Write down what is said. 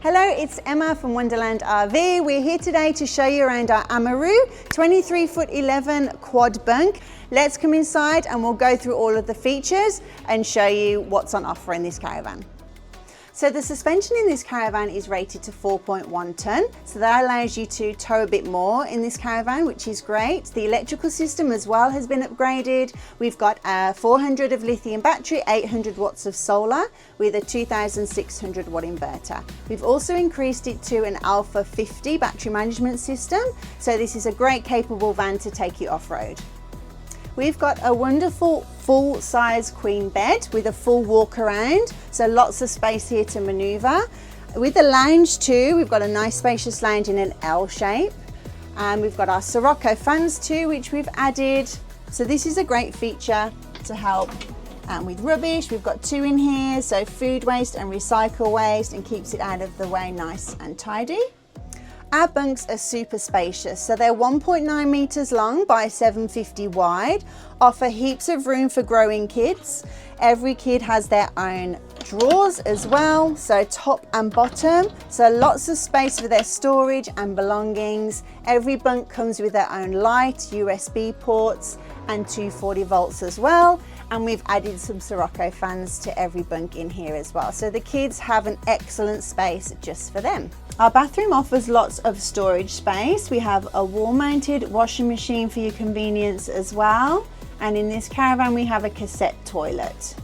Hello, it's Emma from Wonderland RV. We're here today to show you around our Amaroo 23-foot 11 quad bunk. Let's come inside and we'll go through all of the features and show you what's on offer in this caravan. So the suspension in this caravan is rated to 4.1 tonne, so that allows you to tow a bit more in this caravan, which is great. The electrical system as well has been upgraded. We've got a 400 of lithium battery, 800 watts of solar with a 2600 watt inverter. We've also increased it to an Alpha 50 battery management system, so this is a great capable van to take you off-road. We've got a wonderful full-size queen bed with a full walk around, so lots of space here to maneuver. With the lounge too, we've got a nice spacious lounge in an L shape, and we've got our Sirocco fans too, which we've added. So this is a great feature to help with rubbish. We've got two in here, so food waste and recycle waste, and keeps it out of the way nice and tidy. Our bunks are super spacious, so they're 1.9 meters long by 750 wide, offer heaps of room for growing kids. Every kid has their own drawers as well, so top and bottom, so lots of space for their storage and belongings. Every bunk comes with their own light, USB ports and 240 volts as well, and we've added some Sirocco fans to every bunk in here as well, so the kids have an excellent space just for them. Our bathroom offers lots of storage space. We have a wall-mounted washing machine for your convenience as well, and in this caravan we have a cassette toilet.